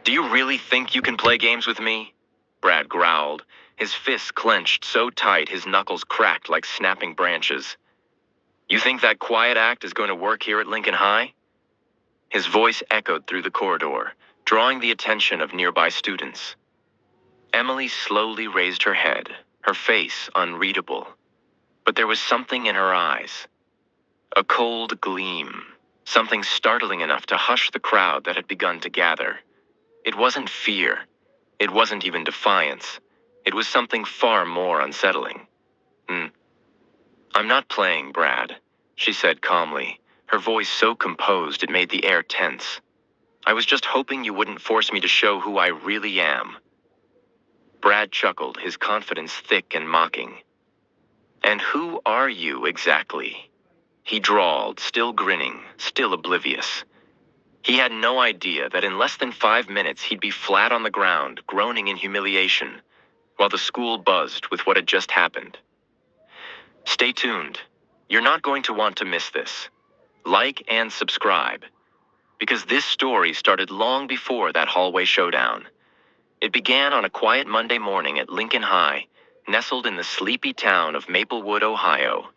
Do you really think you can play games with me? Brad growled, his fists clenched so tight his knuckles cracked like snapping branches. You think that quiet act is going to work here at Lincoln High? His voice echoed through the corridor, drawing the attention of nearby students. Emily slowly raised her head, her face unreadable. But there was something in her eyes. A cold gleam, something startling enough to hush the crowd that had begun to gather. It wasn't fear. It wasn't even defiance. It was something far more unsettling. I'm not playing, Brad, she said calmly, her voice so composed it made the air tense. I was just hoping you wouldn't force me to show who I really am. Brad chuckled, his confidence thick and mocking. And who are you exactly? He drawled, still grinning, still oblivious. He had no idea that in less than 5 minutes he'd be flat on the ground, groaning in humiliation, while the school buzzed with what had just happened. Stay tuned. You're not going to want to miss this. Like and subscribe, because this story started long before that hallway showdown. It began on a quiet Monday morning at Lincoln High, nestled in the sleepy town of Maplewood, Ohio.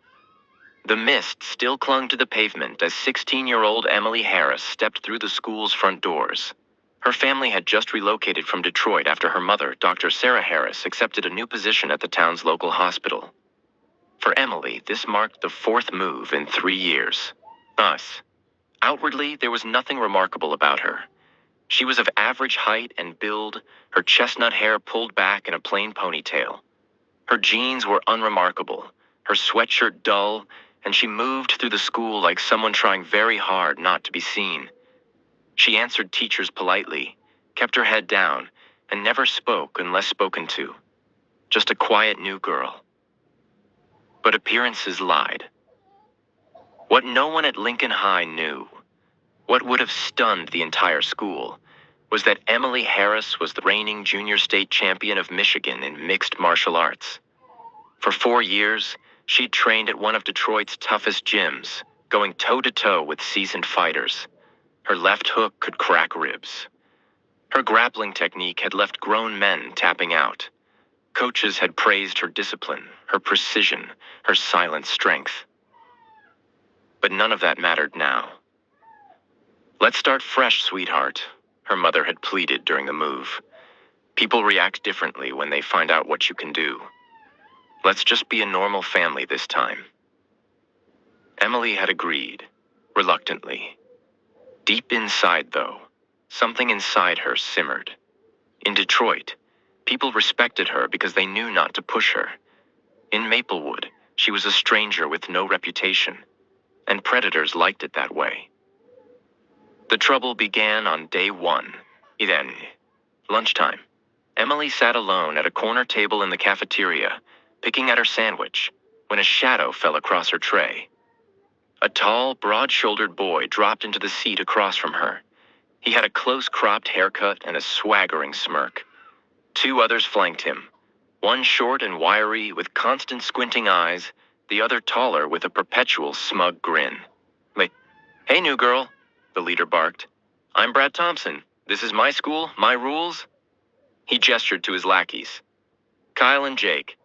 The mist still clung to the pavement as 16-year-old Emily Harris stepped through the school's front doors. Her family had just relocated from Detroit after her mother, Dr. Sarah Harris, accepted a new position at the town's local hospital. For Emily, this marked the 4th move in 3 years. Outwardly, there was nothing remarkable about her. She was of average height and build, her chestnut hair pulled back in a plain ponytail. Her jeans were unremarkable, her sweatshirt dull, and she moved through the school like someone trying very hard not to be seen. She answered teachers politely, kept her head down, and never spoke unless spoken to. Just a quiet new girl. But appearances lied. What no one at Lincoln High knew, what would have stunned the entire school, was that Emily Harris was the reigning junior state champion of Michigan in mixed martial arts. For 4 years, she'd trained at one of Detroit's toughest gyms, going toe-to-toe with seasoned fighters. Her left hook could crack ribs. Her grappling technique had left grown men tapping out. Coaches had praised her discipline, her precision, her silent strength. But none of that mattered now. Let's start fresh, sweetheart, her mother had pleaded during the move. People react differently when they find out what you can do. Let's just be a normal family this time. Emily had agreed, reluctantly. Deep inside, though, something inside her simmered. In Detroit, people respected her because they knew not to push her. In Maplewood, she was a stranger with no reputation, and predators liked it that way. The trouble began on day 1, lunchtime. Emily sat alone at a corner table in the cafeteria, picking at her sandwich, when a shadow fell across her tray. A tall, broad-shouldered boy dropped into the seat across from her. He had a close-cropped haircut and a swaggering smirk. 2 others flanked him, one short and wiry with constant squinting eyes, the other taller with a perpetual smug grin. Hey, new girl, the leader barked. I'm Brad Thompson. This is my school, my rules. He gestured to his lackeys. Kyle and Jake.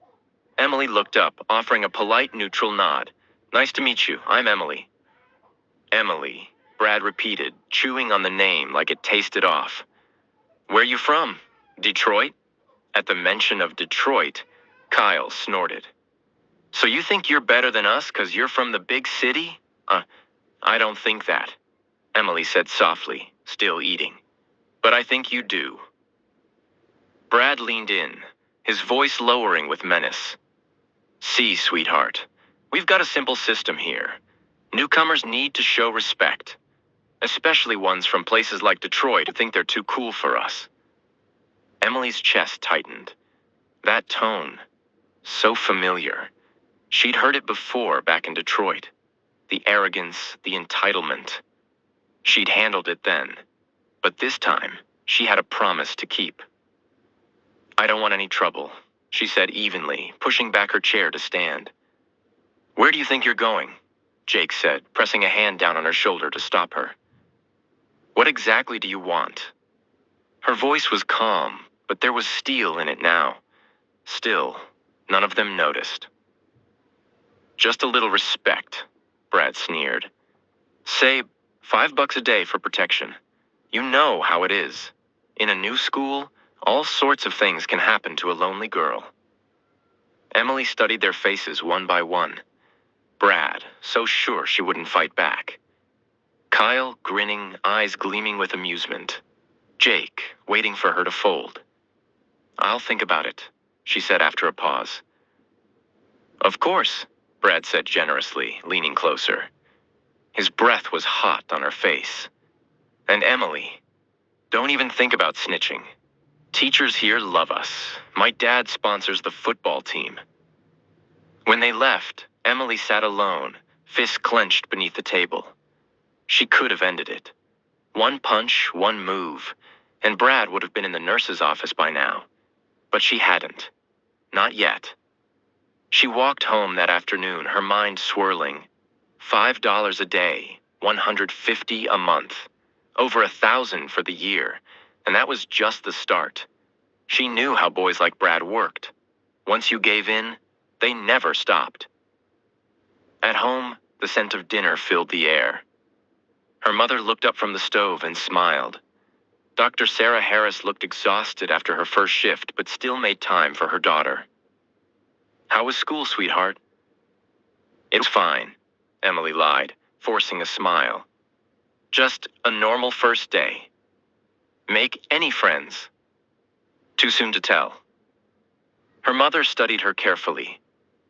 Emily looked up, offering a polite, neutral nod. Nice to meet you. I'm Emily. Emily, Brad repeated, chewing on the name like it tasted off. Where you from? Detroit? At the mention of Detroit, Kyle snorted. So you think you're better than us because you're from the big city? I don't think that, Emily said softly, still eating. But I think you do. Brad leaned in, his voice lowering with menace. See, sweetheart, we've got a simple system here. Newcomers need to show respect, especially ones from places like Detroit who think they're too cool for us. Emily's chest tightened. That tone, so familiar. She'd heard it before back in Detroit. The arrogance, the entitlement. She'd handled it then, but this time, she had a promise to keep. I don't want any trouble, she said evenly, pushing back her chair to stand. Where do you think you're going? Jake said, pressing a hand down on her shoulder to stop her. What exactly do you want? Her voice was calm, but there was steel in it now. Still, none of them noticed. Just a little respect, Brad sneered. Say, $5 a day for protection. You know how it is. In a new school, all sorts of things can happen to a lonely girl. Emily studied their faces one by one. Brad, so sure she wouldn't fight back. Kyle, grinning, eyes gleaming with amusement. Jake, waiting for her to fold. I'll think about it, she said after a pause. Of course, Brad said generously, leaning closer. His breath was hot on her face. And Emily, don't even think about snitching. Teachers here love us. My dad sponsors the football team. When they left, Emily sat alone, fists clenched beneath the table. She could have ended it. One punch, one move, and Brad would have been in the nurse's office by now. But she hadn't. Not yet. She walked home that afternoon, her mind swirling. $5 a day, $150 a month, over $1,000 for the year, and that was just the start. She knew how boys like Brad worked. Once you gave in, they never stopped. At home, the scent of dinner filled the air. Her mother looked up from the stove and smiled. Dr. Sarah Harris looked exhausted after her first shift, but still made time for her daughter. How was school, sweetheart? It was fine, Emily lied, forcing a smile. Just a normal first day. Make any friends? Too soon to tell. Her mother studied her carefully.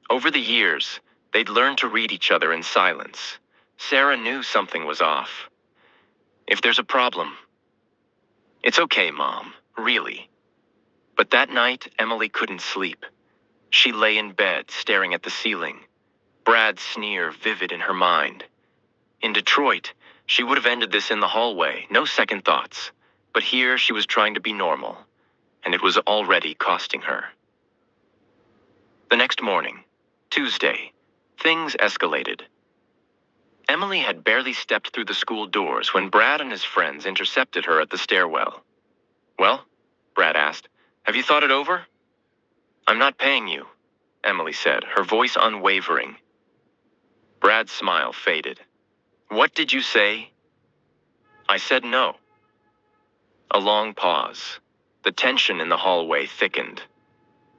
Over the years, they'd learned to read each other in silence. Sarah knew something was off. If there's a problem, it's okay, Mom, really. But that night, Emily couldn't sleep. She lay in bed, staring at the ceiling. Brad's sneer vivid in her mind. In Detroit, she would have ended this in the hallway, no second thoughts. But here she was trying to be normal, and it was already costing her. The next morning, Tuesday, things escalated. Emily had barely stepped through the school doors when Brad and his friends intercepted her at the stairwell. Well, Brad asked, have you thought it over? I'm not paying you, Emily said, her voice unwavering. Brad's smile faded. What did you say? I said no. A long pause. The tension in the hallway thickened.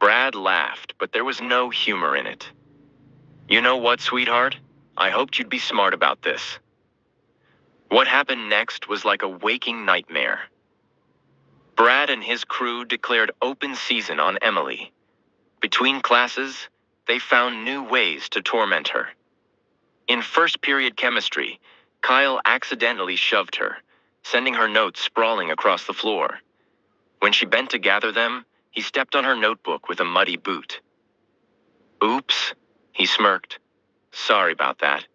Brad laughed, but there was no humor in it. You know what, sweetheart? I hoped you'd be smart about this. What happened next was like a waking nightmare. Brad and his crew declared open season on Emily. Between classes, they found new ways to torment her. In first period chemistry, Kyle accidentally shoved her, sending her notes sprawling across the floor. When she bent to gather them, he stepped on her notebook with a muddy boot. Oops, he smirked. Sorry about that.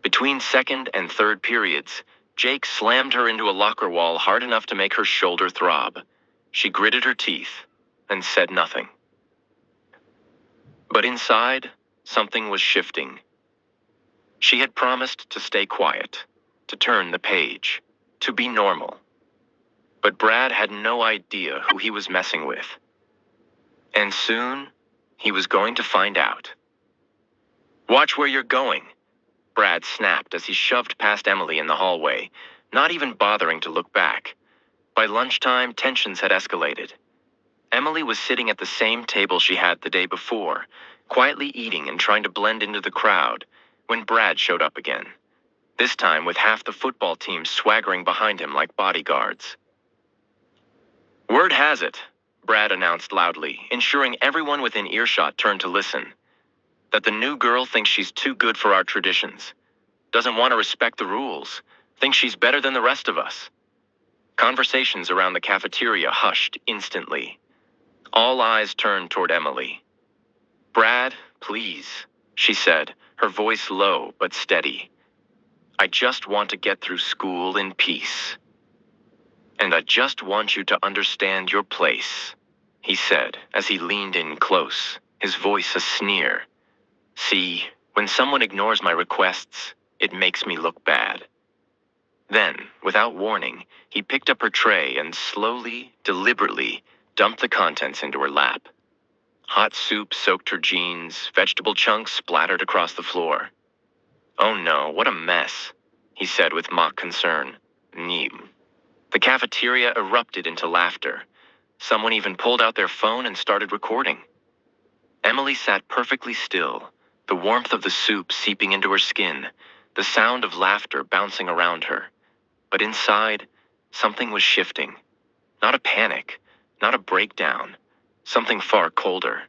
Between second and third periods, Jake slammed her into a locker wall hard enough to make her shoulder throb. She gritted her teeth and said nothing. But inside, something was shifting. She had promised to stay quiet, to turn the page, to be normal. But Brad had no idea who he was messing with. And soon, he was going to find out. Watch where you're going, Brad snapped as he shoved past Emily in the hallway, not even bothering to look back. By lunchtime, tensions had escalated. Emily was sitting at the same table she had the day before, quietly eating and trying to blend into the crowd, when Brad showed up again. This time with half the football team swaggering behind him like bodyguards. Word has it, Brad announced loudly, ensuring everyone within earshot turned to listen, that the new girl thinks she's too good for our traditions, doesn't want to respect the rules, thinks she's better than the rest of us. Conversations around the cafeteria hushed instantly. All eyes turned toward Emily. Brad, please, she said, her voice low but steady. I just want to get through school in peace. And I just want you to understand your place, he said as he leaned in close, his voice a sneer. See, when someone ignores my requests, it makes me look bad. Then, without warning, he picked up her tray and slowly, deliberately, dumped the contents into her lap. Hot soup soaked her jeans, vegetable chunks splattered across the floor. "Oh no, what a mess," he said with mock concern. "Neem." The cafeteria erupted into laughter. Someone even pulled out their phone and started recording. Emily sat perfectly still, the warmth of the soup seeping into her skin, the sound of laughter bouncing around her. But inside, something was shifting. Not a panic, not a breakdown, something far colder.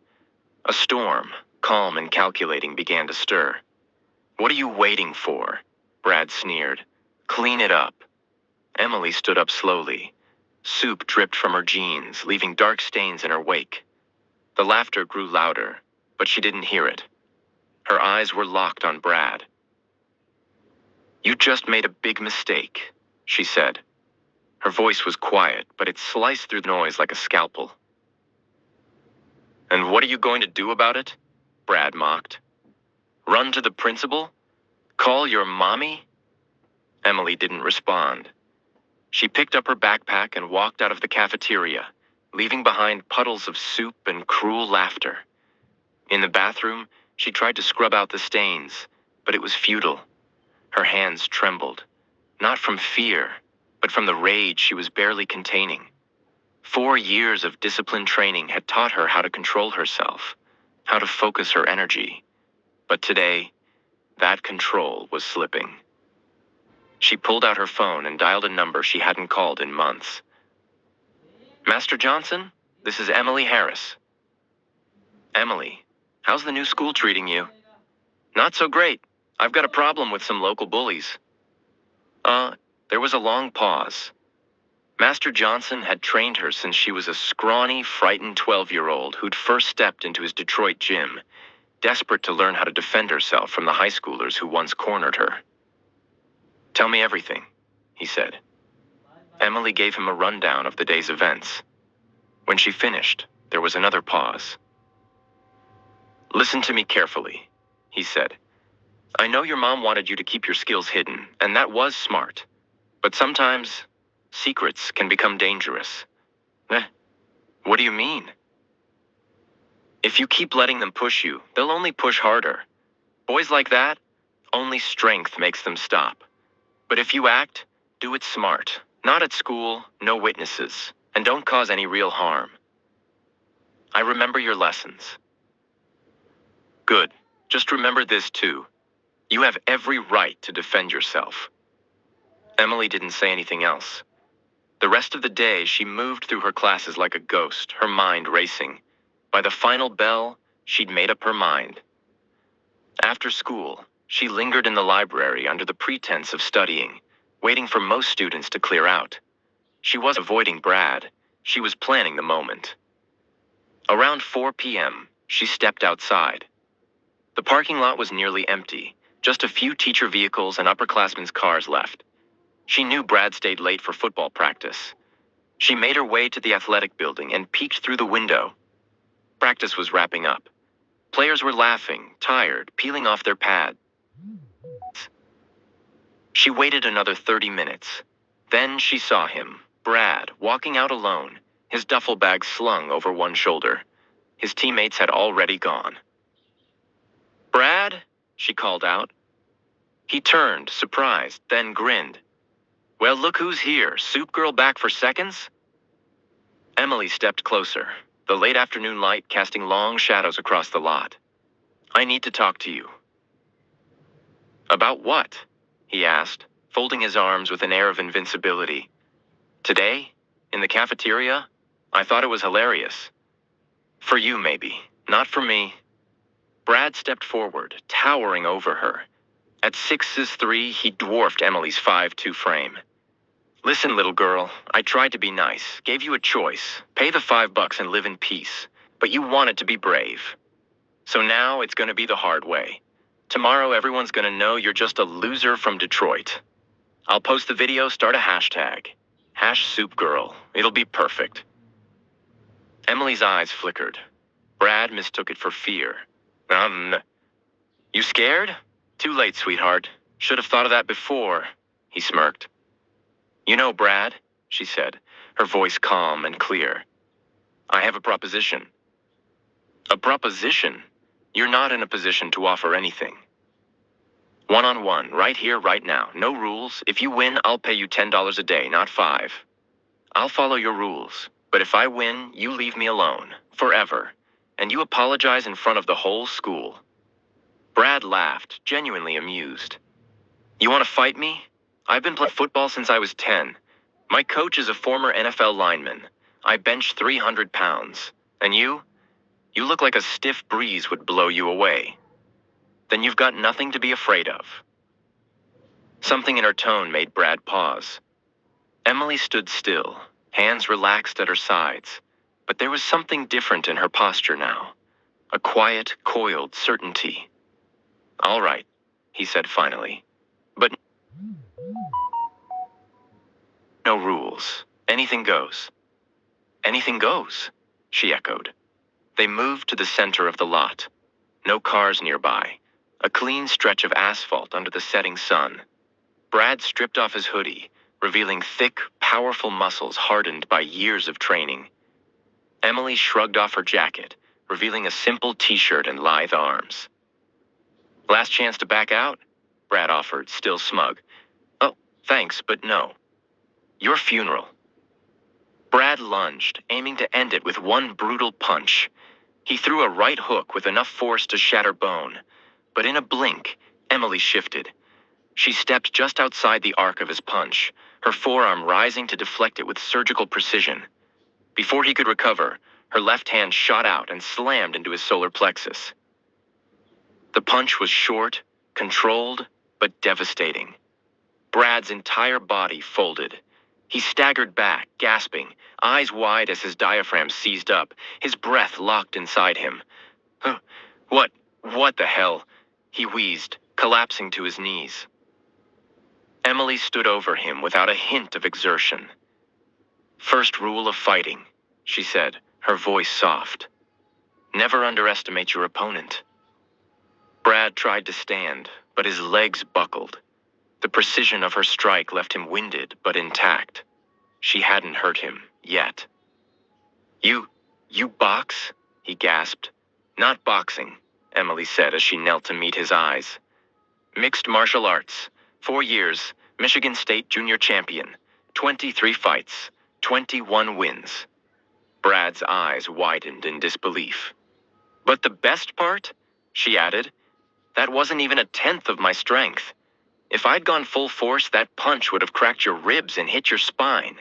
A storm, calm and calculating, began to stir. "What are you waiting for?" Brad sneered. "Clean it up." Emily stood up slowly. Soup dripped from her jeans, leaving dark stains in her wake. The laughter grew louder, but she didn't hear it. Her eyes were locked on Brad. "You just made a big mistake," she said. Her voice was quiet, but it sliced through the noise like a scalpel. "And what are you going to do about it?" Brad mocked. "Run to the principal? Call your mommy?" Emily didn't respond. She picked up her backpack and walked out of the cafeteria, leaving behind puddles of soup and cruel laughter. In the bathroom, she tried to scrub out the stains, but it was futile. Her hands trembled, not from fear, but from the rage she was barely containing. 4 years of disciplined training had taught her how to control herself, how to focus her energy. But today, that control was slipping. She pulled out her phone and dialed a number she hadn't called in months. "Master Johnson, this is Emily Harris." "Emily, how's the new school treating you?" "Not so great. I've got a problem with some local bullies." There was a long pause. Master Johnson had trained her since she was a scrawny, frightened 12-year-old who'd first stepped into his Detroit gym, desperate to learn how to defend herself from the high schoolers who once cornered her. "Tell me everything," he said. Emily gave him a rundown of the day's events. When she finished, there was another pause. "Listen to me carefully," he said. "I know your mom wanted you to keep your skills hidden, and that was smart. But sometimes, secrets can become dangerous." What do you mean?" "If you keep letting them push you, they'll only push harder. Boys like that, only strength makes them stop. But if you act, do it smart. Not at school, no witnesses, and don't cause any real harm." "I remember your lessons." "Good. Just remember this too. You have every right to defend yourself." Emily didn't say anything else. The rest of the day, she moved through her classes like a ghost, her mind racing. By the final bell, she'd made up her mind. After school, she lingered in the library under the pretense of studying, waiting for most students to clear out. She wasn't avoiding Brad. She was planning the moment. Around 4 p.m., she stepped outside. The parking lot was nearly empty, just a few teacher vehicles and upperclassmen's cars left. She knew Brad stayed late for football practice. She made her way to the athletic building and peeked through the window. Practice was wrapping up. Players were laughing, tired, peeling off their pads. She waited another 30 minutes. Then she saw him, Brad, walking out alone, his duffel bag slung over one shoulder. His teammates had already gone. "Brad?" she called out. He turned, surprised, then grinned. "Well, look who's here. Soup Girl back for seconds?" Emily stepped closer, the late afternoon light casting long shadows across the lot. "I need to talk to you." "About what?" he asked, folding his arms with an air of invincibility. "Today, in the cafeteria, I thought it was hilarious. For you, maybe. Not for me." Brad stepped forward, towering over her. At 6'3", he dwarfed Emily's 5'2" frame. "Listen, little girl, I tried to be nice, gave you a choice, pay the $5 and live in peace, but you wanted to be brave. So now it's going to be the hard way. Tomorrow everyone's going to know you're just a loser from Detroit. I'll post the video, start a hashtag. #SoupGirl. It'll be perfect." Emily's eyes flickered. Brad mistook it for fear. You scared? Too late, sweetheart. Should have thought of that before," he smirked. You know, Brad, she said, her voice calm and clear. I have a proposition. A proposition? You're not in a position to offer anything. One-on-one, right here, right now. No rules. If you win, I'll pay you $10 a day, not 5. I'll follow your rules. But if I win, you leave me alone. Forever. And you apologize in front of the whole school. Brad laughed, genuinely amused. You want to fight me? I've been playing football since I was 10. My coach is a former NFL lineman. I bench 300 pounds. And you? You look like a stiff breeze would blow you away. Then you've got nothing to be afraid of. Something in her tone made Brad pause. Emily stood still, hands relaxed at her sides. But there was something different in her posture now. A quiet, coiled certainty. All right, he said finally. But no rules. Anything goes. Anything goes, she echoed. They moved to the center of the lot. No cars nearby. A clean stretch of asphalt under the setting sun. Brad stripped off his hoodie, revealing thick, powerful muscles hardened by years of training. Emily shrugged off her jacket, revealing a simple t-shirt and lithe arms. Last chance to back out? Brad offered, still smug. Oh, thanks, but no. Your funeral. Brad lunged, aiming to end it with one brutal punch. He threw a right hook with enough force to shatter bone. But in a blink, Emily shifted. She stepped just outside the arc of his punch, her forearm rising to deflect it with surgical precision. Before he could recover, her left hand shot out and slammed into his solar plexus. The punch was short, controlled, but devastating. Brad's entire body folded. He staggered back, gasping, eyes wide as his diaphragm seized up, his breath locked inside him. What the hell? He wheezed, collapsing to his knees. Emily stood over him without a hint of exertion. First rule of fighting, she said, her voice soft. Never underestimate your opponent. Brad tried to stand, but his legs buckled. The precision of her strike left him winded but intact. She hadn't hurt him, yet. You box? He gasped. Not boxing, Emily said as she knelt to meet his eyes. Mixed martial arts. 4 years, Michigan State junior champion. 23 fights, 21 wins. Brad's eyes widened in disbelief. But the best part? She added. That wasn't even a tenth of my strength. If I'd gone full force, that punch would have cracked your ribs and hit your spine.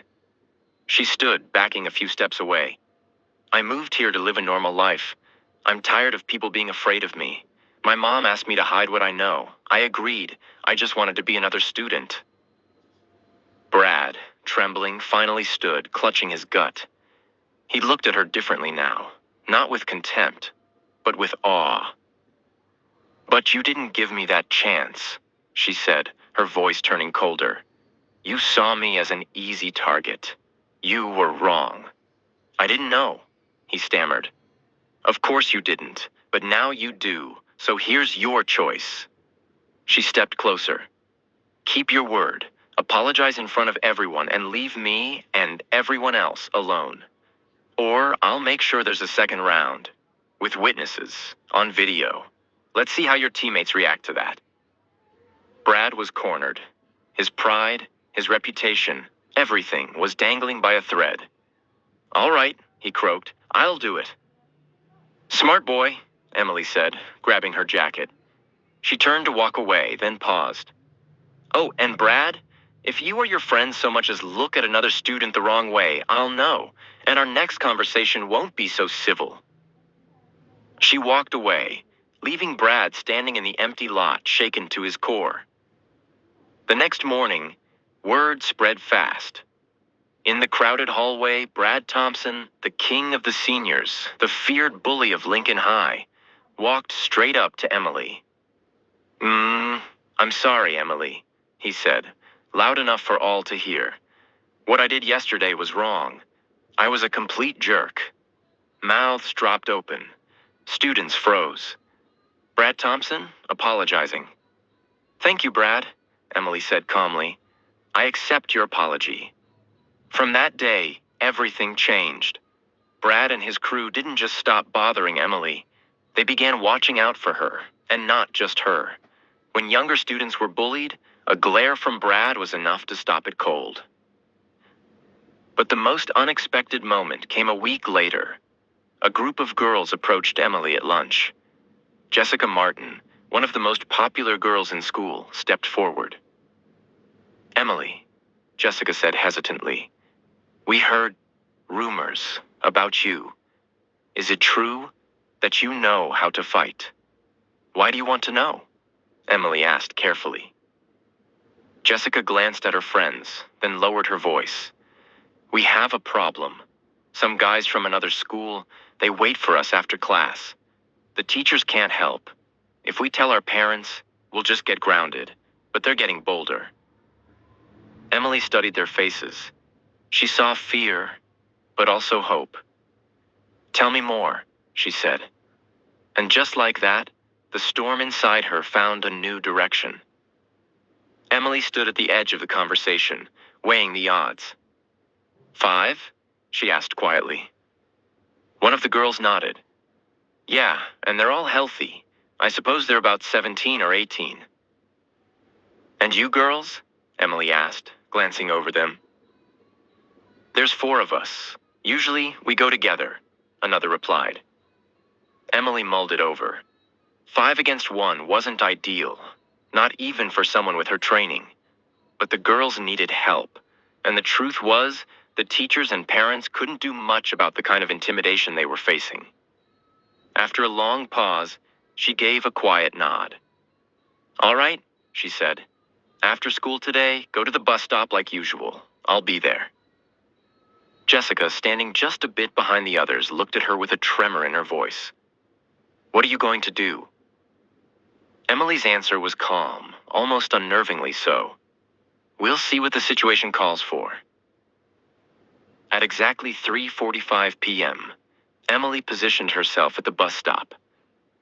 She stood, backing a few steps away. I moved here to live a normal life. I'm tired of people being afraid of me. My mom asked me to hide what I know. I agreed. I just wanted to be another student. Brad, trembling, finally stood, clutching his gut. He looked at her differently now, not with contempt, but with awe. But you didn't give me that chance, she said, her voice turning colder. You saw me as an easy target. You were wrong. I didn't know, he stammered. Of course you didn't, but now you do, so here's your choice. She stepped closer. Keep your word, apologize in front of everyone, and leave me and everyone else alone. Or I'll make sure there's a second round, with witnesses, on video. Let's see how your teammates react to that. Brad was cornered. His pride, his reputation, everything was dangling by a thread. All right, he croaked, I'll do it. Smart boy, Emily said, grabbing her jacket. She turned to walk away, then paused. Oh, and Brad, if you or your friends so much as look at another student the wrong way, I'll know, and our next conversation won't be so civil. She walked away, leaving Brad standing in the empty lot, shaken to his core. The next morning, word spread fast. In the crowded hallway, Brad Thompson, the king of the seniors, the feared bully of Lincoln High, walked straight up to Emily. I'm sorry, Emily, he said, loud enough for all to hear. What I did yesterday was wrong. I was a complete jerk. Mouths dropped open. Students froze. Brad Thompson, apologizing. Thank you, Brad, Emily said calmly. I accept your apology." From that day, everything changed. Brad and his crew didn't just stop bothering Emily. They began watching out for her, and not just her. When younger students were bullied, a glare from Brad was enough to stop it cold. But the most unexpected moment came a week later. A group of girls approached Emily at lunch. Jessica Martin, one of the most popular girls in school, stepped forward. "Emily," Jessica said hesitantly, "we heard rumors about you. Is it true that you know how to fight?" "Why do you want to know?" Emily asked carefully. Jessica glanced at her friends, then lowered her voice. "We have a problem. Some guys from another school, they wait for us after class. The teachers can't help. If we tell our parents, we'll just get grounded, but they're getting bolder." Emily studied their faces. She saw fear, but also hope. "Tell me more," she said. And just like that, the storm inside her found a new direction. Emily stood at the edge of the conversation, weighing the odds. "5?" she asked quietly. One of the girls nodded. "Yeah, and they're all healthy. I suppose they're about 17 or 18. "And you girls?" Emily asked, glancing over them. "There's 4 of us. Usually, we go together," another replied. Emily mulled it over. 5 against 1 wasn't ideal, not even for someone with her training. But the girls needed help, and the truth was, the teachers and parents couldn't do much about the kind of intimidation they were facing. After a long pause, she gave a quiet nod. "All right," she said. "After school today, go to the bus stop like usual. I'll be there." Jessica, standing just a bit behind the others, looked at her with a tremor in her voice. "What are you going to do?" Emily's answer was calm, almost unnervingly so. "We'll see what the situation calls for." At exactly 3:45 p.m., Emily positioned herself at the bus stop.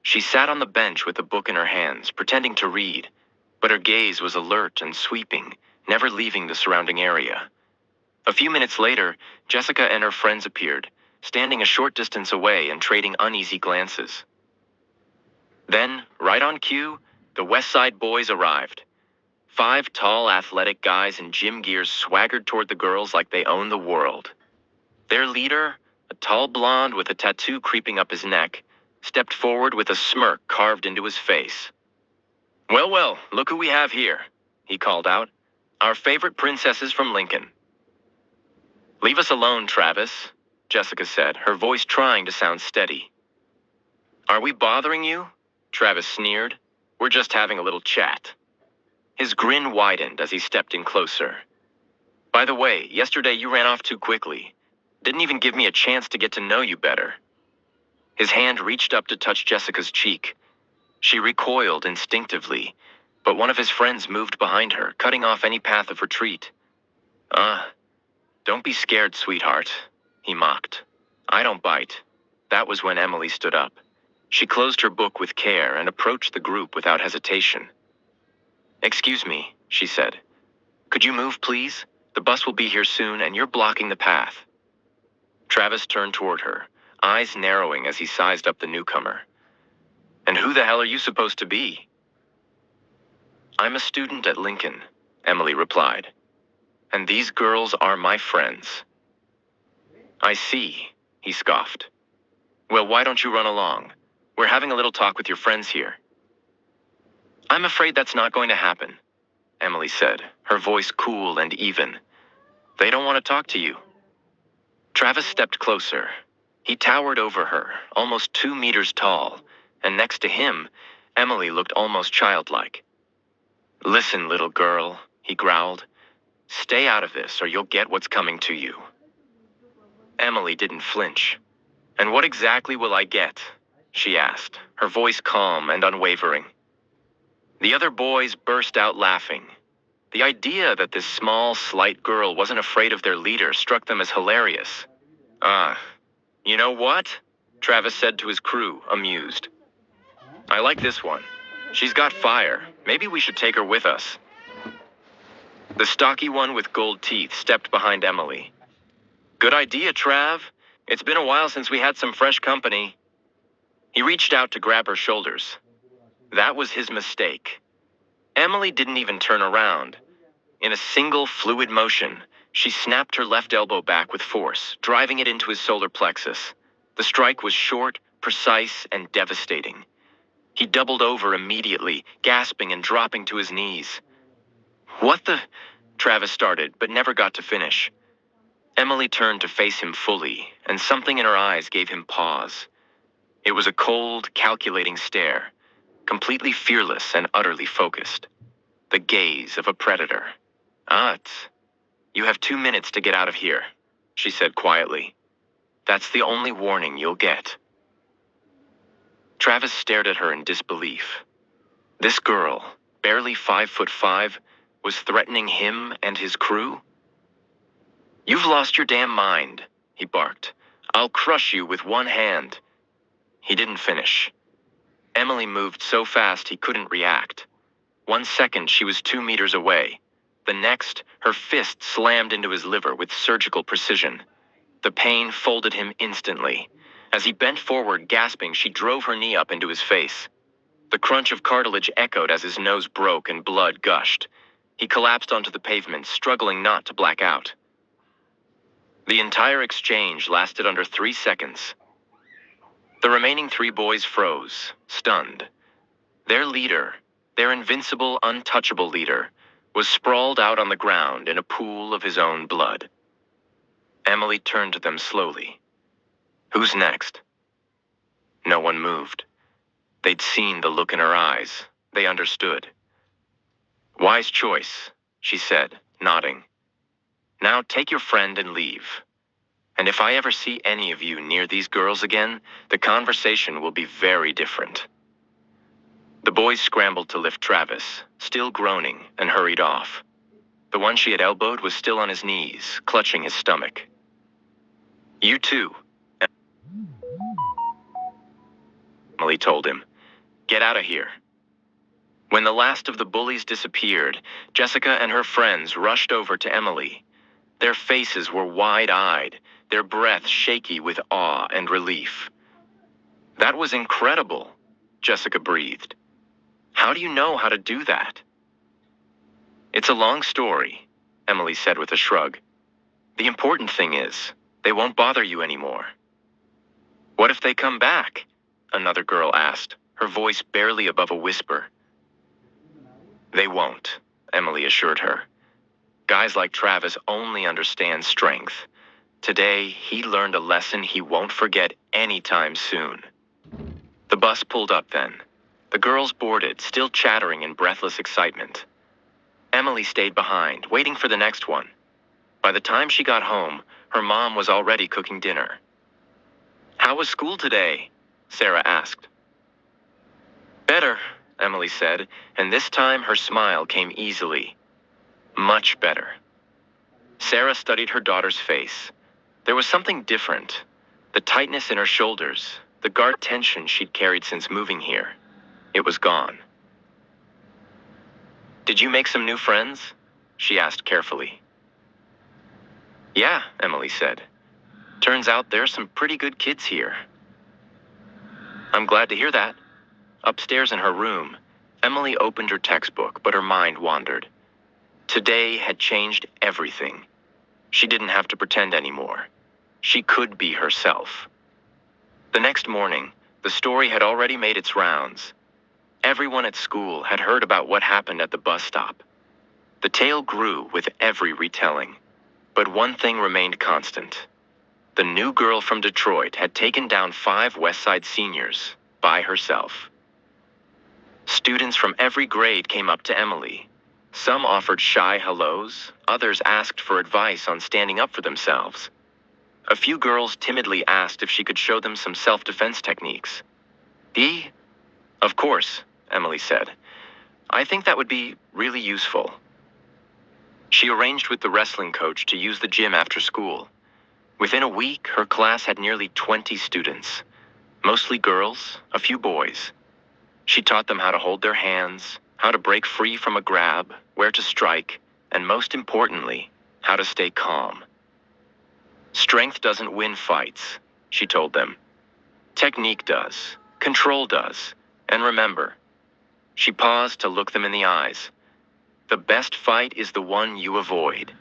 She sat on the bench with a book in her hands, pretending to read, but her gaze was alert and sweeping, never leaving the surrounding area. A few minutes later, Jessica and her friends appeared, standing a short distance away and trading uneasy glances. Then, right on cue, the West Side Boys arrived. 5 tall, athletic guys in gym gear swaggered toward the girls like they owned the world. Their leader, a tall blonde with a tattoo creeping up his neck, stepped forward with a smirk carved into his face. "Well, well, look who we have here," he called out. "Our favorite princesses from Lincoln." "Leave us alone, Travis," Jessica said, her voice trying to sound steady. "Are we bothering you?" Travis sneered. "We're just having a little chat." His grin widened as he stepped in closer. "By the way, yesterday you ran off too quickly. Didn't even give me a chance to get to know you better." His hand reached up to touch Jessica's cheek. She recoiled instinctively, but one of his friends moved behind her, cutting off any path of retreat. Don't be scared, sweetheart," he mocked. "I don't bite." That was when Emily stood up. She closed her book with care and approached the group without hesitation. "Excuse me," she said. "Could you move, please? The bus will be here soon, and you're blocking the path." Travis turned toward her, eyes narrowing as he sized up the newcomer. "And who the hell are you supposed to be?" "I'm a student at Lincoln," Emily replied. "And these girls are my friends." "I see," he scoffed. "Well, why don't you run along? We're having a little talk with your friends here." "I'm afraid that's not going to happen," Emily said, her voice cool and even. "They don't want to talk to you." Travis stepped closer. He towered over her, almost 2 meters tall, and next to him, Emily looked almost childlike. "Listen, little girl," he growled. "Stay out of this or you'll get what's coming to you." Emily didn't flinch. "And what exactly will I get?" she asked, her voice calm and unwavering. The other boys burst out laughing. The idea that this small, slight girl wasn't afraid of their leader struck them as hilarious. You know what?" Travis said to his crew, amused. "I like this one. She's got fire. Maybe we should take her with us." The stocky one with gold teeth stepped behind Emily. Good idea, Trav. It's been a while since we had some fresh company. He reached out to grab her shoulders. That was his mistake. Emily didn't even turn around. In a single fluid motion, she snapped her left elbow back with force, driving it into his solar plexus. The strike was short, precise, and devastating. He doubled over immediately, gasping and dropping to his knees. What the? Travis started, but never got to finish. Emily turned to face him fully, and something in her eyes gave him pause. It was a cold, calculating stare, completely fearless and utterly focused. The gaze of a predator. You have 2 minutes to get out of here, she said quietly. That's the only warning you'll get. Travis stared at her in disbelief. This girl, barely 5'5", was threatening him and his crew? You've lost your damn mind, he barked. I'll crush you with one hand. He didn't finish. Emily moved so fast he couldn't react. 1 second she was 2 meters away. The next, her fist slammed into his liver with surgical precision. The pain folded him instantly. As he bent forward, gasping, she drove her knee up into his face. The crunch of cartilage echoed as his nose broke and blood gushed. He collapsed onto the pavement, struggling not to black out. The entire exchange lasted under 3 seconds. The remaining 3 boys froze, stunned. Their leader, their invincible, untouchable leader, was sprawled out on the ground in a pool of his own blood. Emily turned to them slowly. Who's next? No one moved. They'd seen the look in her eyes. They understood. Wise choice, she said, nodding. Now take your friend and leave. And if I ever see any of you near these girls again, the conversation will be very different. The boys scrambled to lift Travis, still groaning, and hurried off. The one she had elbowed was still on his knees, clutching his stomach. You too, Emily told him. Get out of here. When the last of the bullies disappeared, Jessica and her friends rushed over to Emily. Their faces were wide-eyed, their breath shaky with awe and relief. That was incredible, Jessica breathed. How do you know how to do that? It's a long story, Emily said with a shrug. The important thing is, they won't bother you anymore. What if they come back? Another girl asked, her voice barely above a whisper. They won't, Emily assured her. Guys like Travis only understand strength. Today, he learned a lesson he won't forget anytime soon. The bus pulled up then. The girls boarded, still chattering in breathless excitement. Emily stayed behind, waiting for the next one. By the time she got home, her mom was already cooking dinner. How was school today? Sarah asked. Better, Emily said, and this time her smile came easily. Much better. Sarah studied her daughter's face. There was something different. The tightness in her shoulders, the guard tension she'd carried since moving here. It was gone. Did you make some new friends? She asked carefully. Yeah, Emily said. Turns out there's some pretty good kids here. I'm glad to hear that. Upstairs in her room, Emily opened her textbook, but her mind wandered. Today had changed everything. She didn't have to pretend anymore. She could be herself. The next morning, the story had already made its rounds. Everyone at school had heard about what happened at the bus stop. The tale grew with every retelling. But one thing remained constant. The new girl from Detroit had taken down 5 West Side seniors by herself. Students from every grade came up to Emily. Some offered shy hellos, others asked for advice on standing up for themselves. A few girls timidly asked if she could show them some self-defense techniques. Of course, Emily said. I think that would be really useful. She arranged with the wrestling coach to use the gym after school. Within a week, her class had nearly 20 students. Mostly girls, a few boys. She taught them how to hold their hands, how to break free from a grab, where to strike, and most importantly, how to stay calm. Strength doesn't win fights, she told them. Technique does, control does, and remember. She paused to look them in the eyes. The best fight is the one you avoid.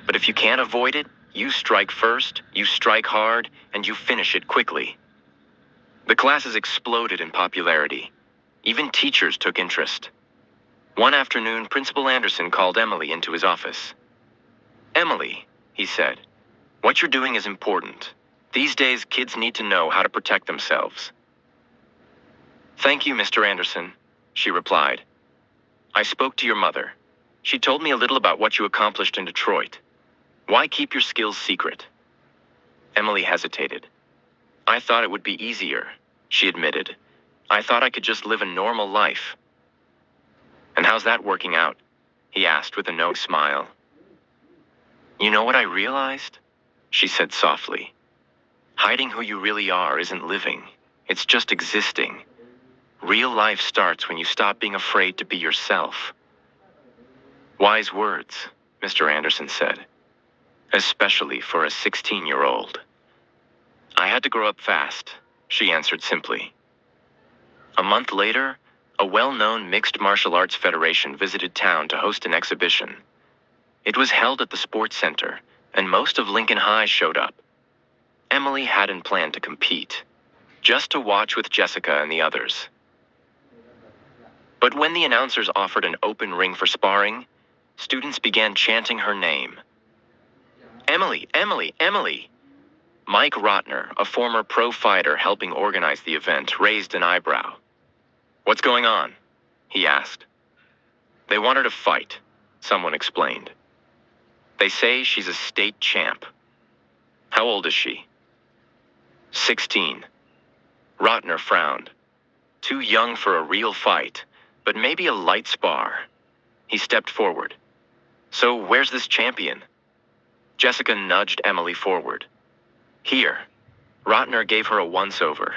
But if you can't avoid it, you strike first, you strike hard, and you finish it quickly. The classes exploded in popularity. Even teachers took interest. One afternoon, Principal Anderson called Emily into his office. "Emily," he said, "what you're doing is important. These days, kids need to know how to protect themselves." "Thank you, Mr. Anderson," she replied. "I spoke to your mother. She told me a little about what you accomplished in Detroit. Why keep your skills secret?" Emily hesitated. "I thought it would be easier," she admitted. "I thought I could just live a normal life." "And how's that working out?" he asked with a knowing smile. "You know what I realized?" she said softly. "Hiding who you really are isn't living. It's just existing. Real life starts when you stop being afraid to be yourself." "Wise words," Mr. Anderson said, "especially for a 16-year-old. "I had to grow up fast," she answered simply. A month later, a well-known mixed martial arts federation visited town to host an exhibition. It was held at the sports center, and most of Lincoln High showed up. Emily hadn't planned to compete, just to watch with Jessica and the others. But when the announcers offered an open ring for sparring, students began chanting her name. "Emily, Emily, Emily!" Mike Rotner, a former pro fighter helping organize the event, raised an eyebrow. "What's going on?" he asked. "They want her to fight," someone explained. "They say she's a state champ." "How old is she?" 16. Rotner frowned. Too young for a real fight, but maybe a light spar. He stepped forward. "So where's this champion?" Jessica nudged Emily forward. "Here." Rotner gave her a once-over.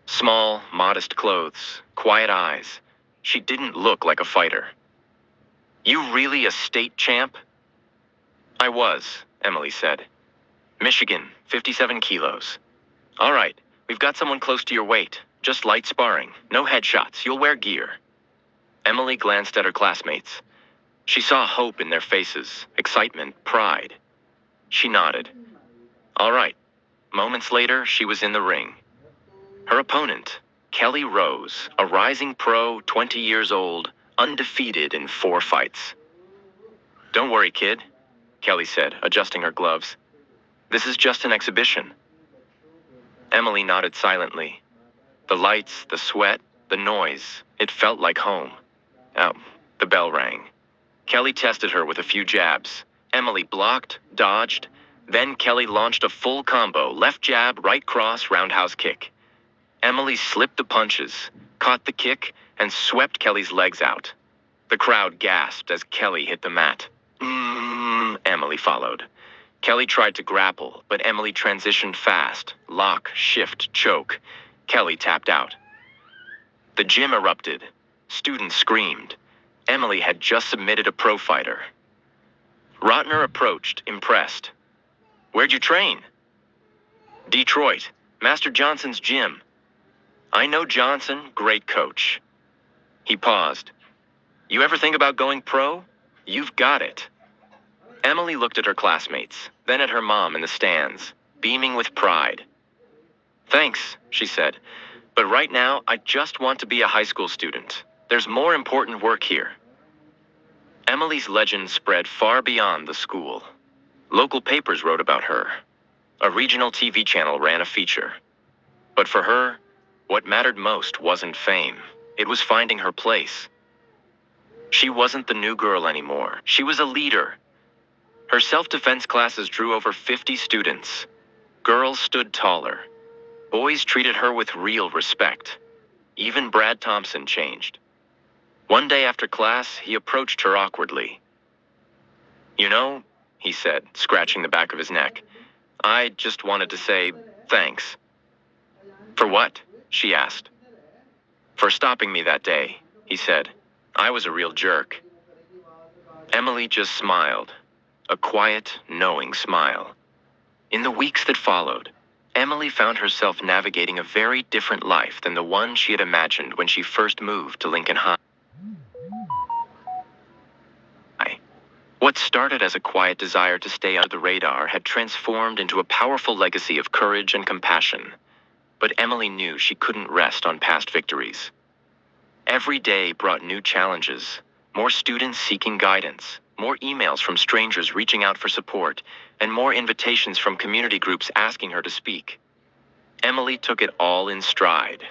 Small, modest clothes, quiet eyes. She didn't look like a fighter. "You really a state champ?" "I was," Emily said. "Michigan, 57 kilos. All right, we've got someone close to your weight. Just light sparring, no headshots, you'll wear gear." Emily glanced at her classmates. She saw hope in their faces, excitement, pride. She nodded. All right. Moments later, she was in the ring. Her opponent, Kelly Rose, a rising pro, 20 years old, undefeated in 4 fights. "Don't worry, kid," Kelly said, adjusting her gloves. "This is just an exhibition." Emily nodded silently. The lights, the sweat, the noise, it felt like home. Oh, the bell rang. Kelly tested her with a few jabs. Emily blocked, dodged. Then Kelly launched a full combo, left jab, right cross, roundhouse kick. Emily slipped the punches, caught the kick, and swept Kelly's legs out. The crowd gasped as Kelly hit the mat. Emily followed. Kelly tried to grapple, but Emily transitioned fast. Lock, shift, choke. Kelly tapped out. The gym erupted. Students screamed. Emily had just submitted a pro fighter. Rotner approached, impressed. "Where'd you train?" "Detroit, Master Johnson's gym." "I know Johnson, great coach." He paused. "You ever think about going pro? You've got it." Emily looked at her classmates, then at her mom in the stands, beaming with pride. "Thanks," she said, "but right now I just want to be a high school student. There's more important work here." Emily's legend spread far beyond the school. Local papers wrote about her. A regional TV channel ran a feature. But for her, what mattered most wasn't fame. It was finding her place. She wasn't the new girl anymore. She was a leader. Her self-defense classes drew over 50 students. Girls stood taller. Boys treated her with real respect. Even Brad Thompson changed. One day after class, he approached her awkwardly. "You know," he said, scratching the back of his neck, "I just wanted to say thanks." "For what?" she asked. "For stopping me that day," he said. "I was a real jerk." Emily just smiled, a quiet, knowing smile. In the weeks that followed, Emily found herself navigating a very different life than the one she had imagined when she first moved to Lincoln High. What started as a quiet desire to stay under the radar had transformed into a powerful legacy of courage and compassion. But Emily knew she couldn't rest on past victories. Every day brought new challenges, more students seeking guidance, more emails from strangers reaching out for support, and more invitations from community groups asking her to speak. Emily took it all in stride.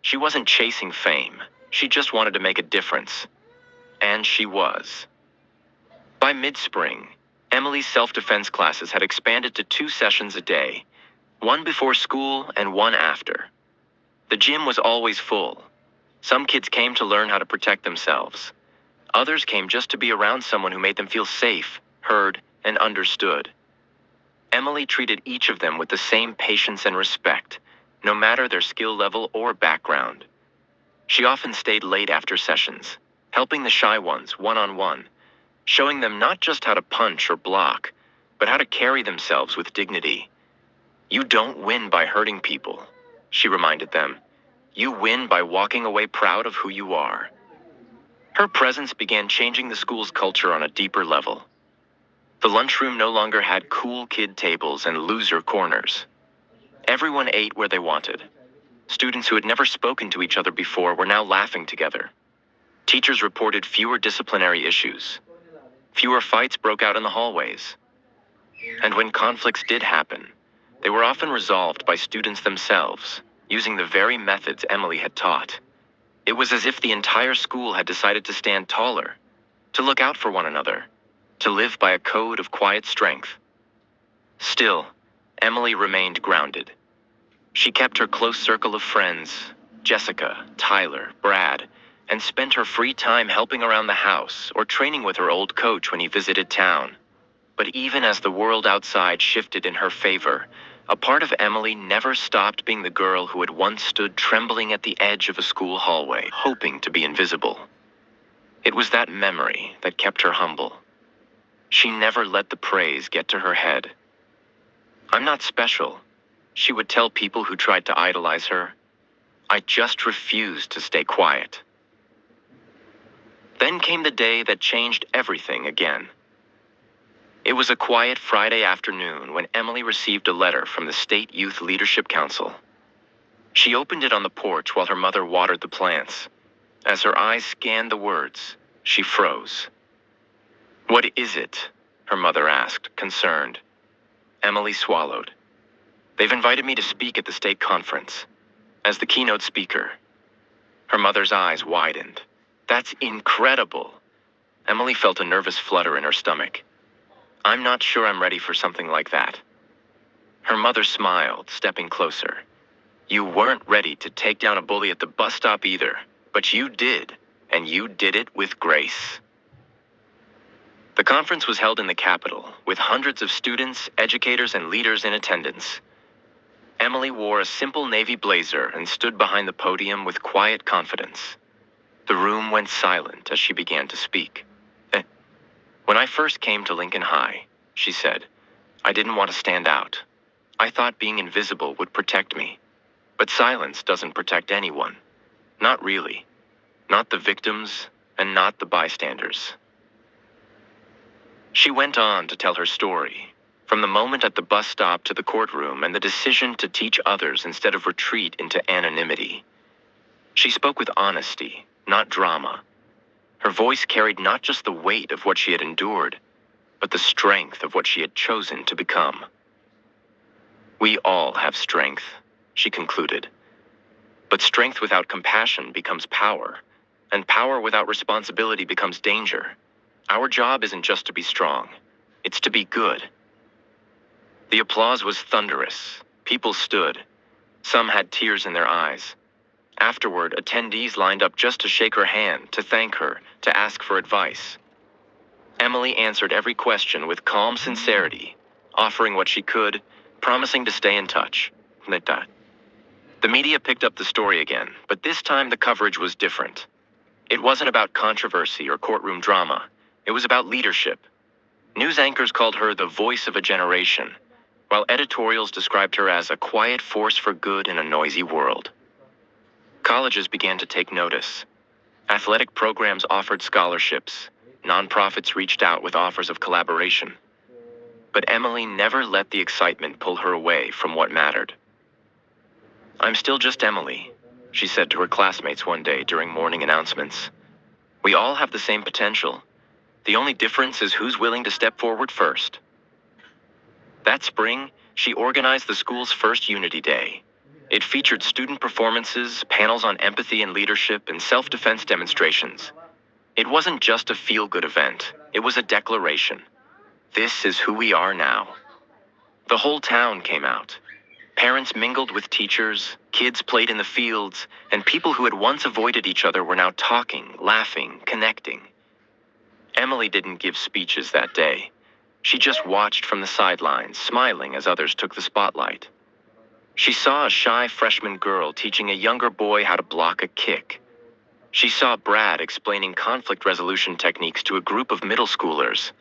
She wasn't chasing fame. She just wanted to make a difference. And she was. By mid-spring, Emily's self-defense classes had expanded to 2 sessions a day, one before school and one after. The gym was always full. Some kids came to learn how to protect themselves. Others came just to be around someone who made them feel safe, heard, and understood. Emily treated each of them with the same patience and respect, no matter their skill level or background. She often stayed late after sessions, helping the shy ones one-on-one, showing them not just how to punch or block, but how to carry themselves with dignity. You don't win by hurting people, she reminded them. You win by walking away proud of who you are. Her presence began changing the school's culture on a deeper level. The lunchroom no longer had cool kid tables and loser corners. Everyone ate where they wanted. Students who had never spoken to each other before were now laughing together. Teachers reported fewer disciplinary issues. Fewer fights broke out in the hallways. And when conflicts did happen, they were often resolved by students themselves, using the very methods Emily had taught. It was as if the entire school had decided to stand taller, to look out for one another, to live by a code of quiet strength. Still, Emily remained grounded. She kept her close circle of friends, Jessica, Tyler, Brad, and spent her free time helping around the house or training with her old coach when he visited town. But even as the world outside shifted in her favor, a part of Emily never stopped being the girl who had once stood trembling at the edge of a school hallway, hoping to be invisible. It was that memory that kept her humble. She never let the praise get to her head. I'm not special, she would tell people who tried to idolize her. I just refused to stay quiet. Then came the day that changed everything again. It was a quiet Friday afternoon when Emily received a letter from the State Youth Leadership Council. She opened it on the porch while her mother watered the plants. As her eyes scanned the words, she froze. "What is it?" her mother asked, concerned. Emily swallowed. "They've invited me to speak at the state conference, as the keynote speaker." Her mother's eyes widened. "That's incredible." Emily felt a nervous flutter in her stomach. "I'm not sure I'm ready for something like that." Her mother smiled, stepping closer. "You weren't ready to take down a bully at the bus stop either, but you did, and you did it with grace." The conference was held in the Capitol, with hundreds of students, educators, and leaders in attendance. Emily wore a simple navy blazer and stood behind the podium with quiet confidence. The room went silent as she began to speak. "When I first came to Lincoln High," she said, "I didn't want to stand out. I thought being invisible would protect me. But silence doesn't protect anyone. Not really. Not the victims, and not the bystanders." She went on to tell her story, from the moment at the bus stop to the courtroom and the decision to teach others instead of retreat into anonymity. She spoke with honesty, not drama. Her voice carried not just the weight of what she had endured, but the strength of what she had chosen to become. "We all have strength," she concluded. "But strength without compassion becomes power, and power without responsibility becomes danger. Our job isn't just to be strong, it's to be good." The applause was thunderous. People stood. Some had tears in their eyes. Afterward, attendees lined up just to shake her hand, to thank her, to ask for advice. Emily answered every question with calm sincerity, offering what she could, promising to stay in touch. The media picked up the story again, but this time the coverage was different. It wasn't about controversy or courtroom drama. It was about leadership. News anchors called her the voice of a generation, while editorials described her as a quiet force for good in a noisy world. Colleges began to take notice. Athletic programs offered scholarships. Nonprofits reached out with offers of collaboration. But Emily never let the excitement pull her away from what mattered. "I'm still just Emily," she said to her classmates one day during morning announcements. "We all have the same potential. The only difference is who's willing to step forward first." That spring, she organized the school's first Unity Day. It featured student performances, panels on empathy and leadership, and self-defense demonstrations. It wasn't just a feel-good event. It was a declaration. This is who we are now. The whole town came out. Parents mingled with teachers, kids played in the fields, and people who had once avoided each other were now talking, laughing, connecting. Emily didn't give speeches that day. She just watched from the sidelines, smiling as others took the spotlight. She saw a shy freshman girl teaching a younger boy how to block a kick. She saw Brad explaining conflict resolution techniques to a group of middle schoolers.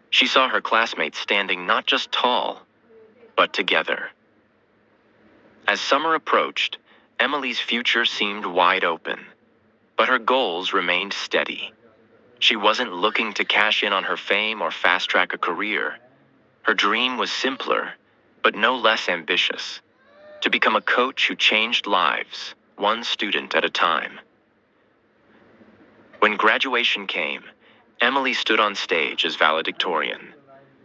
She saw her classmates standing not just tall, but together. As summer approached, Emily's future seemed wide open, but her goals remained steady. She wasn't looking to cash in on her fame or fast-track a career. Her dream was simpler, but no less ambitious: to become a coach who changed lives, one student at a time. When graduation came, Emily stood on stage as valedictorian.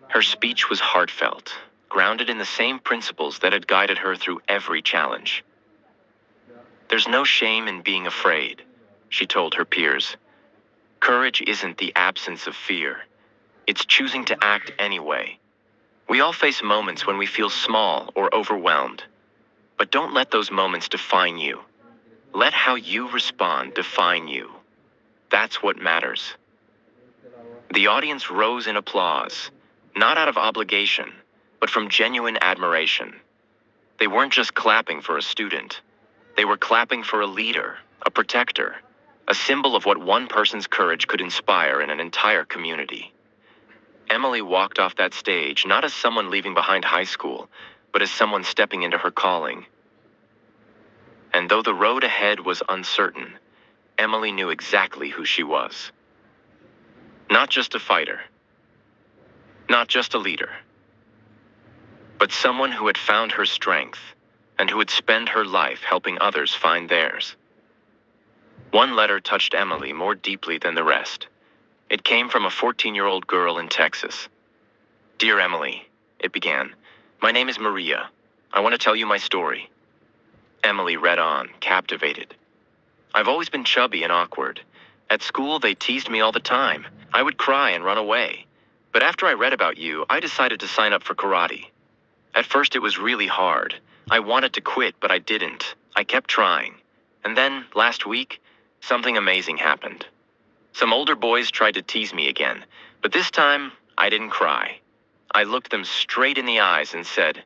Her speech was heartfelt, grounded in the same principles that had guided her through every challenge. "There's no shame in being afraid," she told her peers. "Courage isn't the absence of fear. It's choosing to act anyway. We all face moments when we feel small or overwhelmed. But don't let those moments define you. Let how you respond define you. That's what matters." The audience rose in applause, not out of obligation, but from genuine admiration. They weren't just clapping for a student. They were clapping for a leader, a protector, a symbol of what one person's courage could inspire in an entire community. Emily walked off that stage not as someone leaving behind high school, but as someone stepping into her calling. And though the road ahead was uncertain, Emily knew exactly who she was. Not just a fighter, not just a leader, but someone who had found her strength and who would spend her life helping others find theirs. One letter touched Emily more deeply than the rest. It came from a 14-year-old girl in Texas. "Dear Emily," it began, "my name is Maria. I want to tell you my story." Emily read on, captivated. "I've always been chubby and awkward. At school, they teased me all the time. I would cry and run away. But after I read about you, I decided to sign up for karate. At first, it was really hard. I wanted to quit, but I didn't. I kept trying. And then, last week, something amazing happened. Some older boys tried to tease me again, but this time, I didn't cry. I looked them straight in the eyes and said,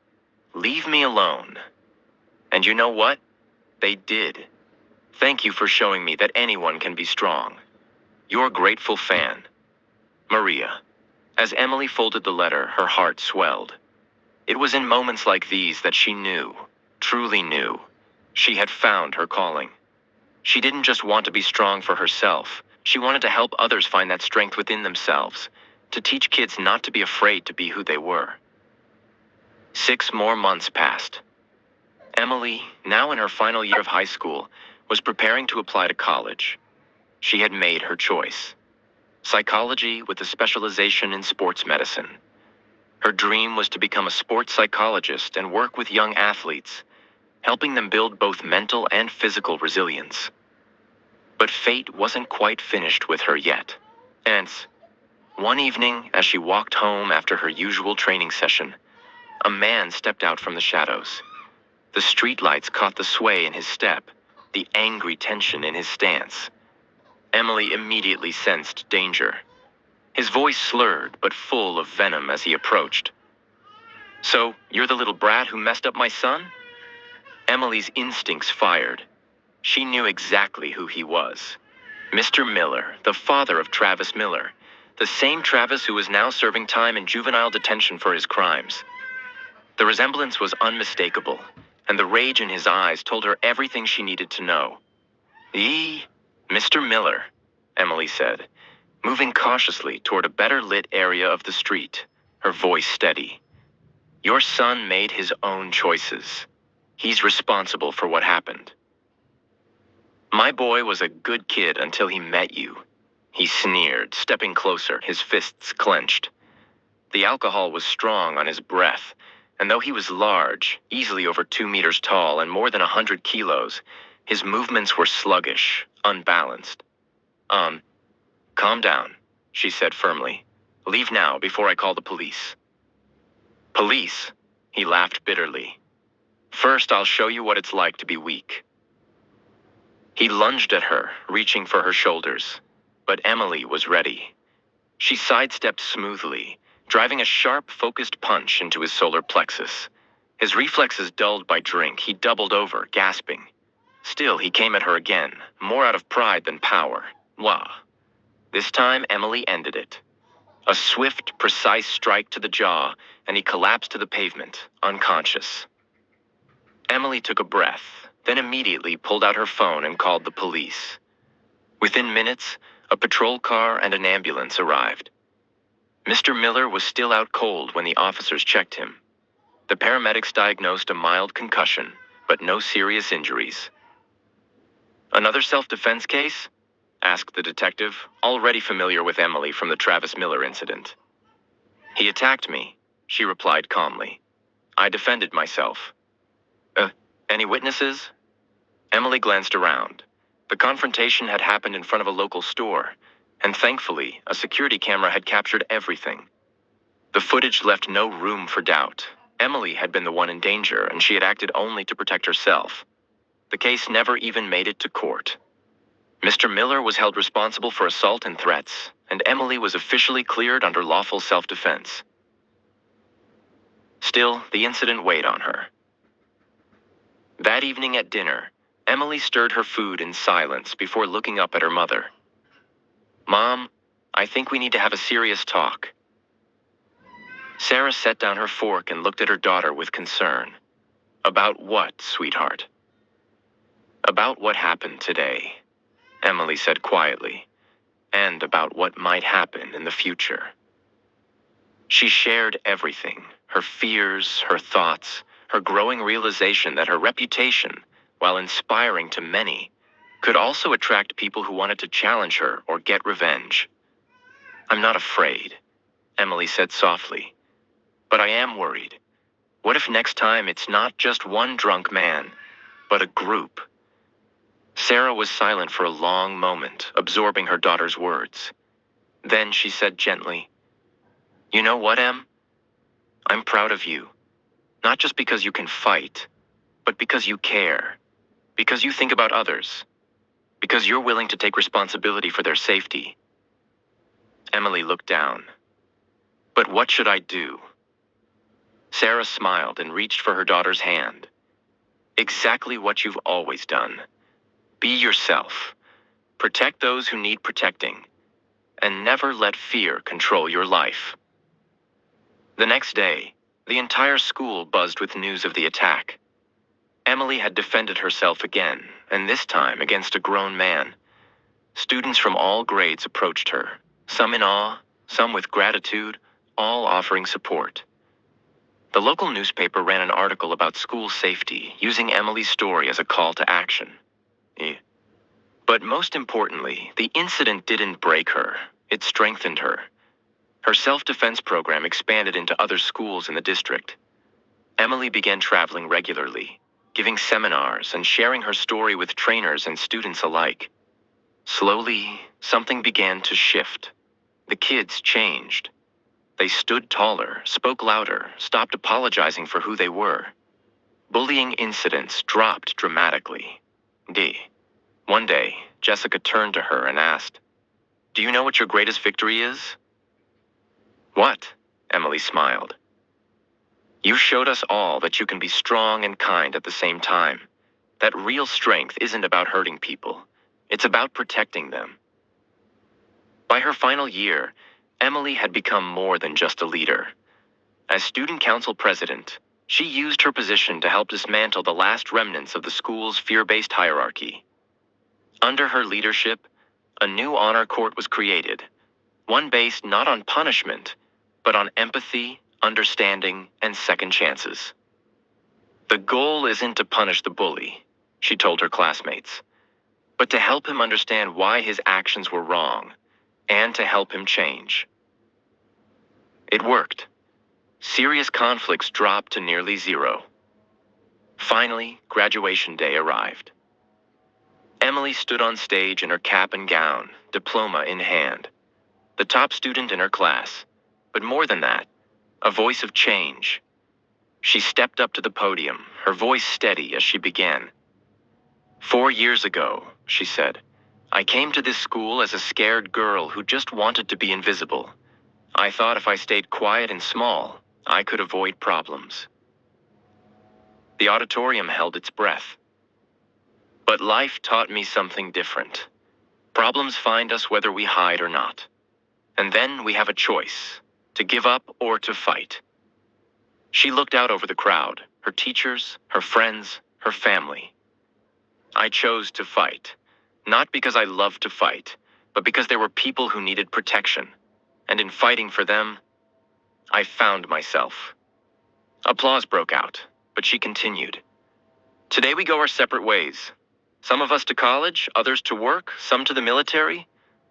'Leave me alone.' And you know what? They did. Thank you for showing me that anyone can be strong. Your grateful fan, Maria." As Emily folded the letter, her heart swelled. It was in moments like these that she knew, truly knew, she had found her calling. She didn't just want to be strong for herself. She wanted to help others find that strength within themselves, to teach kids not to be afraid to be who they were. 6 more months passed. Emily, now in her final year of high school, was preparing to apply to college. She had made her choice: psychology with a specialization in sports medicine. Her dream was to become a sports psychologist and work with young athletes, helping them build both mental and physical resilience. But fate wasn't quite finished with her yet. And one evening, as she walked home after her usual training session, a man stepped out from the shadows. The streetlights caught the sway in his step, the angry tension in his stance. Emily immediately sensed danger. His voice slurred, but full of venom as he approached. "So, you're the little brat who messed up my son?" Emily's instincts fired. She knew exactly who he was. Mr. Miller, the father of Travis Miller, The same Travis who was now serving time in juvenile detention for his crimes. The resemblance was unmistakable, and the rage in his eyes told her everything she needed to know. Mr. Miller, Emily said, moving cautiously toward a better lit area of the street, her voice steady. Your son made his own choices. He's responsible for what happened. My boy was a good kid until he met you. He sneered, stepping closer, his fists clenched. The alcohol was strong on his breath, and though he was large, easily over 2 meters tall and more than 100 kilos, his movements were sluggish, unbalanced. Calm down, she said firmly. Leave now before I call the police. Police? He laughed bitterly. First, I'll show you what it's like to be weak. He lunged at her, reaching for her shoulders. But Emily was ready. She sidestepped smoothly, driving a sharp, focused punch into his solar plexus. His reflexes dulled by drink, he doubled over, gasping. Still, he came at her again, more out of pride than power. Wah. This time, Emily ended it. A swift, precise strike to the jaw, and he collapsed to the pavement, unconscious. Emily took a breath, then immediately pulled out her phone and called the police. Within minutes, a patrol car and an ambulance arrived. Mr. Miller was still out cold when the officers checked him. The paramedics diagnosed a mild concussion, but no serious injuries. Another self-defense case? Asked the detective, already familiar with Emily from the Travis Miller incident. He attacked me, she replied calmly. I defended myself. Any witnesses? Emily glanced around. The confrontation had happened in front of a local store, and thankfully, a security camera had captured everything. The footage left no room for doubt. Emily had been the one in danger, and she had acted only to protect herself. The case never even made it to court. Mr. Miller was held responsible for assault and threats, and Emily was officially cleared under lawful self-defense. Still, the incident weighed on her. That evening at dinner, Emily stirred her food in silence before looking up at her mother. Mom, I think we need to have a serious talk. Sarah set down her fork and looked at her daughter with concern. About what, sweetheart? About what happened today, Emily said quietly, and about what might happen in the future. She shared everything, her fears, her thoughts, her growing realization that her reputation, while inspiring to many, could also attract people who wanted to challenge her or get revenge. I'm not afraid, Emily said softly, but I am worried. What if next time it's not just one drunk man, but a group? Sarah was silent for a long moment, absorbing her daughter's words. Then she said gently, You know what, Em? I'm proud of you. Not just because you can fight, but because you care. Because you think about others. Because you're willing to take responsibility for their safety. Emily looked down. But what should I do? Sarah smiled and reached for her daughter's hand. Exactly what you've always done. Be yourself. Protect those who need protecting. And never let fear control your life. The next day, the entire school buzzed with news of the attack. Emily had defended herself again, and this time against a grown man. Students from all grades approached her, some in awe, some with gratitude, all offering support. The local newspaper ran an article about school safety, using Emily's story as a call to action. But most importantly, the incident didn't break her, it strengthened her. Her self-defense program expanded into other schools in the district. Emily began traveling regularly, giving seminars and sharing her story with trainers and students alike. Slowly, something began to shift. The kids changed. They stood taller, spoke louder, stopped apologizing for who they were. Bullying incidents dropped dramatically. One day, Jessica turned to her and asked, Do you know what your greatest victory is? What? Emily smiled. You showed us all that you can be strong and kind at the same time. That real strength isn't about hurting people. It's about protecting them. By her final year, Emily had become more than just a leader. As student council president, she used her position to help dismantle the last remnants of the school's fear-based hierarchy. Under her leadership, a new honor court was created, one based not on punishment, but on empathy, understanding, and second chances. The goal isn't to punish the bully, she told her classmates, but to help him understand why his actions were wrong, and to help him change. It worked. Serious conflicts dropped to nearly zero. Finally, graduation day arrived. Emily stood on stage in her cap and gown, diploma in hand. The top student in her class, but more than that, a voice of change. She stepped up to the podium, her voice steady as she began. 4 years ago, she said, I came to this school as a scared girl who just wanted to be invisible. I thought if I stayed quiet and small, I could avoid problems. The auditorium held its breath. But life taught me something different. Problems find us whether we hide or not. And then we have a choice, to give up or to fight. She looked out over the crowd, her teachers, her friends, her family. I chose to fight, not because I loved to fight, but because there were people who needed protection. And in fighting for them, I found myself. Applause broke out, but she continued. Today we go our separate ways. Some of us to college, others to work, some to the military.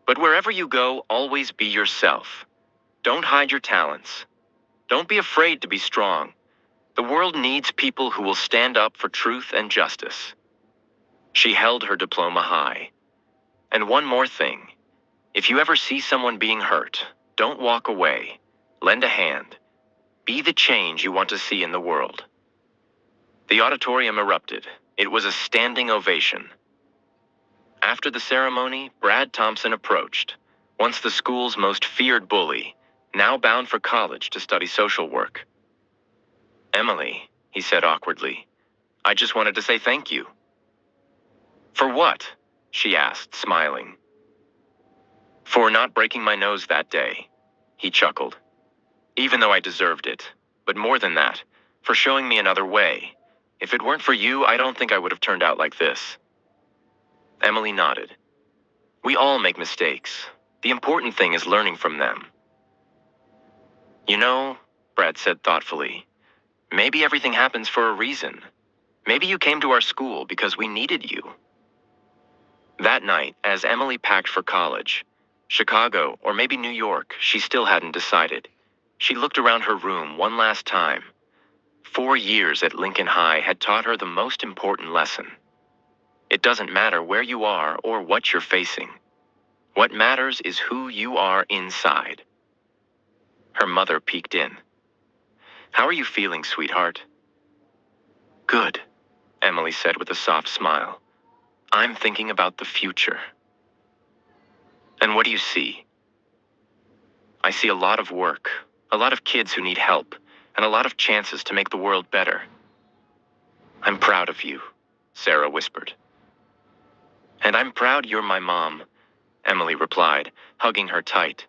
But wherever you go, always be yourself. Don't hide your talents. Don't be afraid to be strong. The world needs people who will stand up for truth and justice. She held her diploma high. And one more thing. If you ever see someone being hurt, don't walk away. Lend a hand. Be the change you want to see in the world. The auditorium erupted. It was a standing ovation. After the ceremony, Brad Thompson approached, once the school's most feared bully, now bound for college to study social work. Emily, he said awkwardly, I just wanted to say thank you. For what? She asked, smiling. For not breaking my nose that day, he chuckled. Even though I deserved it, but more than that, for showing me another way. If it weren't for you, I don't think I would have turned out like this. Emily nodded. We all make mistakes. The important thing is learning from them. You know, Brad said thoughtfully, maybe everything happens for a reason. Maybe you came to our school because we needed you. That night, as Emily packed for college, Chicago or maybe New York, she still hadn't decided. She looked around her room one last time. 4 years at Lincoln High had taught her the most important lesson. It doesn't matter where you are or what you're facing. What matters is who you are inside. Her mother peeked in. How are you feeling, sweetheart? Good, Emily said with a soft smile. I'm thinking about the future. And what do you see? I see a lot of work, a lot of kids who need help, and a lot of chances to make the world better. I'm proud of you, Sarah whispered. And I'm proud you're my mom, Emily replied, hugging her tight.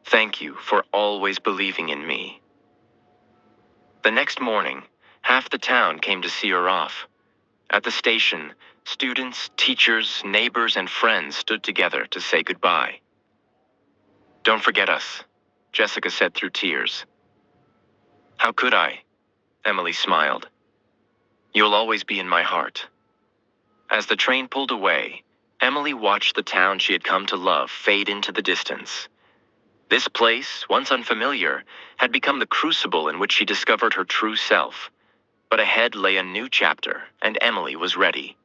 Thank you for always believing in me. The next morning, half the town came to see her off. At the station, students, teachers, neighbors, and friends stood together to say goodbye. Don't forget us, Jessica said through tears. How could I? Emily smiled. You'll always be in my heart. As the train pulled away, Emily watched the town she had come to love fade into the distance. This place, once unfamiliar, had become the crucible in which she discovered her true self. But ahead lay a new chapter, and Emily was ready.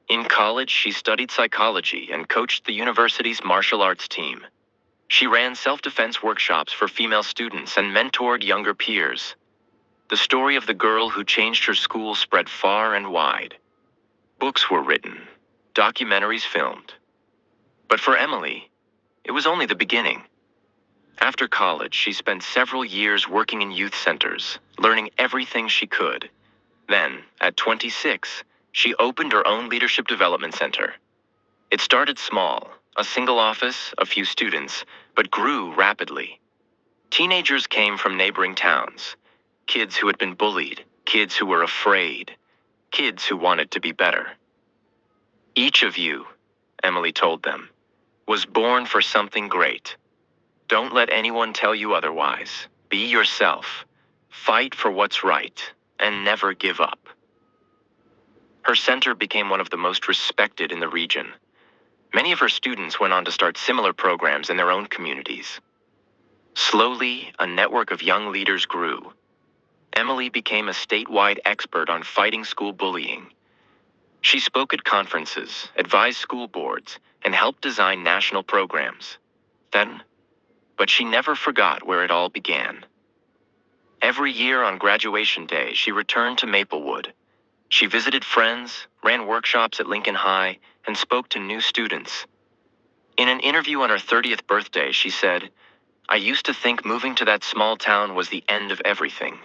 In college, she studied psychology and coached the university's martial arts team. She ran self-defense workshops for female students and mentored younger peers. The story of the girl who changed her school spread far and wide. Books were written, documentaries filmed. But for Emily, it was only the beginning. After college, she spent several years working in youth centers, learning everything she could. Then, at 26, she opened her own leadership development center. It started small, A single office, a few students, but grew rapidly. Teenagers came from neighboring towns. Kids who had been bullied, kids who were afraid, kids who wanted to be better. Each of you, Emily told them, was born for something great. Don't let anyone tell you otherwise. Be yourself. Fight for what's right, and never give up. Her center became one of the most respected in the region. Many of her students went on to start similar programs in their own communities. Slowly, a network of young leaders grew. Emily became a statewide expert on fighting school bullying. She spoke at conferences, advised school boards, and helped design national programs. But she never forgot where it all began. Every year on graduation day, she returned to Maplewood. She visited friends, ran workshops at Lincoln High, and spoke to new students. In an interview on her 30th birthday, she said, "I used to think moving to that small town was the end of everything.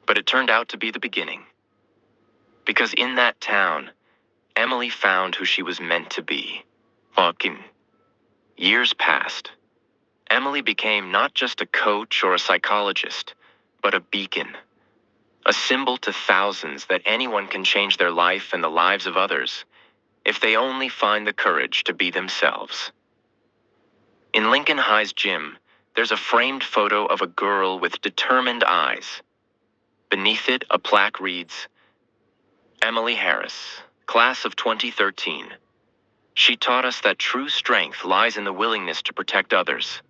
But it turned out to be the beginning. Because in that town, Emily found who she was meant to be." Years passed. Emily became not just a coach or a psychologist, but a beacon. A symbol to thousands that anyone can change their life and the lives of others, if they only find the courage to be themselves. In Lincoln High's gym, there's a framed photo of a girl with determined eyes. Beneath it, a plaque reads, "Emily Harris, class of 2013. She taught us that true strength lies in the willingness to protect others."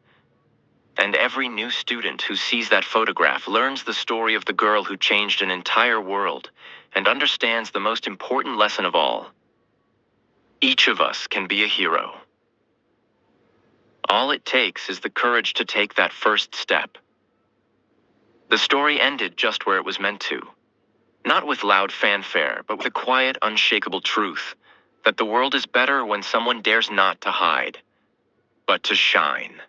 And every new student who sees that photograph learns the story of the girl who changed an entire world and understands the most important lesson of all. Each of us can be a hero. All it takes is the courage to take that first step. The story ended just where it was meant to. Not with loud fanfare, but with a quiet, unshakable truth that the world is better when someone dares not to hide, but to shine.